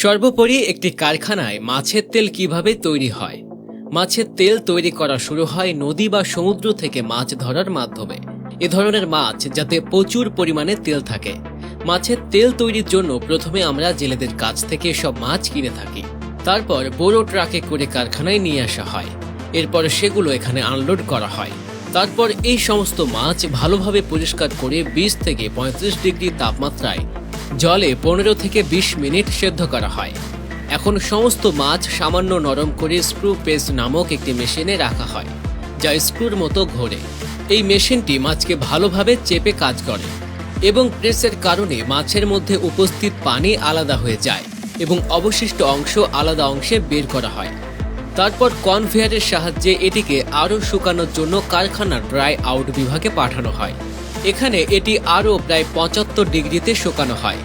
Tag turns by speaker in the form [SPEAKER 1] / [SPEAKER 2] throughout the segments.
[SPEAKER 1] সর্বোপরি একটি কারখানায় মাছের তেল কিভাবে তৈরি হয়। মাছের তেল তৈরি করা শুরু হয় নদী বা সমুদ্র থেকে মাছ ধরার মাধ্যমে। এ ধরনের মাছ যাতে প্রচুর পরিমাণে তেল থাকে। মাছের তেল তৈরির জন্য প্রথমে আমরা জেলেদের কাছ থেকে সব মাছ কিনে থাকি। তারপর বড় ট্রাকে করে কারখানায় নিয়ে আসা হয়। এরপর সেগুলো এখানে আনলোড করা হয়। তারপর এই সমস্ত মাছ ভালোভাবে পরিষ্কার করে 20 থেকে 35 ডিগ্রি তাপমাত্রায় জলে 15 থেকে 20 মিনিট সেদ্ধ করা হয়। এখন সমস্ত মাছ সামান্য নরম করে স্ক্রু প্রেস নামক একটি মেশিনে রাখা হয়, যা স্ক্রুর মতো ঘোরে। এই মেশিনটি মাছকে ভালোভাবে চেপে কাজ করে এবং প্রেসের কারণে মাছের মধ্যে উপস্থিত পানি আলাদা হয়ে যায় এবং অবশিষ্ট অংশ আলাদা অংশে বের করা হয়। তারপর কনভেয়ারের সাহায্যে এটিকে আরও শুকানোর জন্য কারখানার ড্রাই আউট বিভাগে পাঠানো হয়। এখানে এটি আরও প্রায় 75 ডিগ্রিতে শুকানো হয়।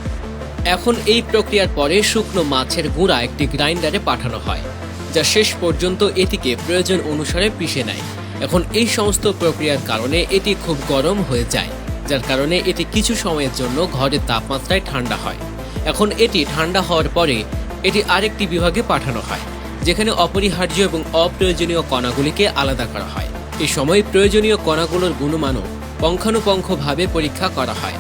[SPEAKER 1] এখন এই প্রক্রিয়ার পরে শুকনো মাছের গুঁড়া একটি গ্রাইন্ডারে পাঠানো হয়, যা শেষ পর্যন্ত এটিকে প্রয়োজন অনুসারে পিষে নেয়। এখন এই সমস্ত প্রক্রিয়ার কারণে এটি খুব গরম হয়ে যায়, যার কারণে এটি কিছু সময়ের জন্য ঘরের তাপমাত্রায় ঠান্ডা হয়। এখন এটি ঠান্ডা হওয়ার পরে এটি আরেকটি বিভাগে পাঠানো হয়, যেখানে অপরিহার্য এবং অপ্রয়োজনীয় কণাগুলিকে আলাদা করা হয়। এই সময় প্রয়োজনীয় কণাগুলোর গুণমানও পুঙ্খানুপুঙ্খভাবে পরীক্ষা করা হয়।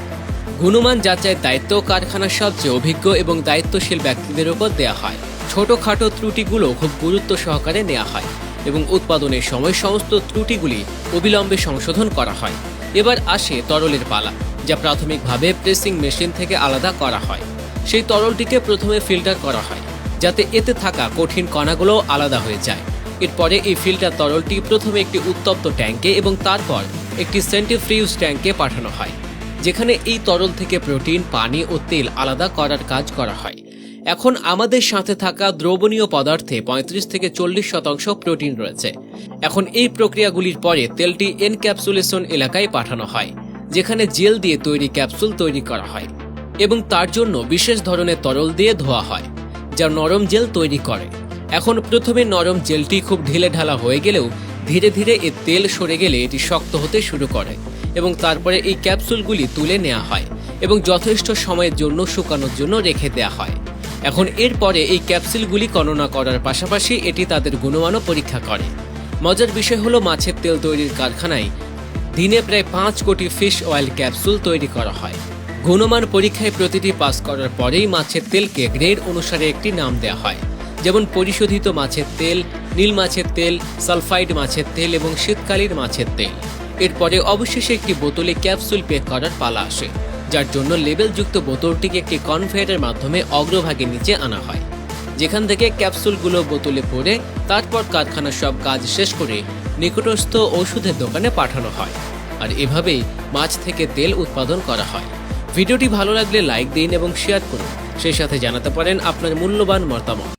[SPEAKER 1] গুণমান যাচাইয়ের দায়িত্ব কারখানার সবচেয়ে অভিজ্ঞ এবং দায়িত্বশীল ব্যক্তিদের উপর দেওয়া হয়। ছোটখাটো ত্রুটিগুলো খুব গুরুত্ব সহকারে নেওয়া হয় এবং উৎপাদনের সময় সমস্ত ত্রুটিগুলি অবিলম্বে সংশোধন করা হয়। এবার আসে তরলের পালা, যা প্রাথমিকভাবে প্রেসিং মেশিন থেকে আলাদা করা হয়। সেই তরলটিকে প্রথমে ফিল্টার করা হয়, যাতে এতে থাকা কঠিন কণাগুলো আলাদা হয়ে যায়। এরপরে এই ফিল্টার তরলটি প্রথমে একটি উত্তপ্ত ট্যাঙ্কে এবং তারপর একটি সেন্ট্রিফিউজ ট্যাঙ্কে পাঠানো হয়, যেখানে এই তরল থেকে প্রোটিন, পানি ও তেল আলাদা করার কাজ করা হয়। এখন আমাদের সাথে থাকা দ্রবণীয় পদার্থে 35 থেকে 40% প্রোটিন রয়েছে। এখন এই প্রক্রিয়াগুলির পরে তেলটি এনক্যাপসুলেশন এলাকায় পাঠানো হয়, যেখানে জেল দিয়ে তৈরি ক্যাপসুল তৈরি করা হয় এবং তার জন্য বিশেষ ধরনের তরল দিয়ে ধোয়া হয়, যা নরম জেল তৈরি করে। এখন প্রথমে নরম জেলটি খুব ঢিলেঢালা হয়ে গেলেও ধীরে ধীরে এর তেল সরে গেলে এটি শক্ত হতে শুরু করে এবং তারপরে এই ক্যাপসুলগুলি তুলে নেওয়া হয় এবং যথেষ্ট সময়ের জন্য শুকানোর জন্য রেখে দেওয়া হয়। এখন এরপরে এই ক্যাপসুলগুলি গণনা করার পাশাপাশি এটি তাদের গুণমানও পরীক্ষা করে। মজার বিষয় হলো, মাছের তেল তৈরির কারখানায় দিনে প্রায় 5 কোটি ফিশ অয়েল ক্যাপসুল তৈরি করা হয়। গুণমান পরীক্ষায় প্রতিটি পাস করার পরেই মাছের তেলকে গ্রেড অনুসারে একটি নাম দেওয়া হয়, যেমন পরিশোধিত মাছের তেল, নীল মাছের তেল, সালফাইড মাছের তেল এবং শীতকালীন মাছের তেল। এরপরে অবশেষে একটি বোতলে ক্যাপসুল প্যাক করার পালা আসে, যার জন্য লেবেলযুক্ত বোতলটিকে একটি কনভেয়ারের মাধ্যমে অগ্রভাগে নিচে আনা হয়, যেখান থেকে ক্যাপসুলগুলো বোতলে পড়ে তারপর কারখানার সব কাজ শেষ করে নিকটস্থ ওষুধের দোকানে পাঠানো হয়। আর এভাবেই মাছ থেকে তেল উৎপাদন করা হয়। ভিডিওটি ভালো লাগলে লাইক দিন এবং শেয়ার করুন। সেই সাথে জানাতে পারেন আপনার মূল্যবান মতামত।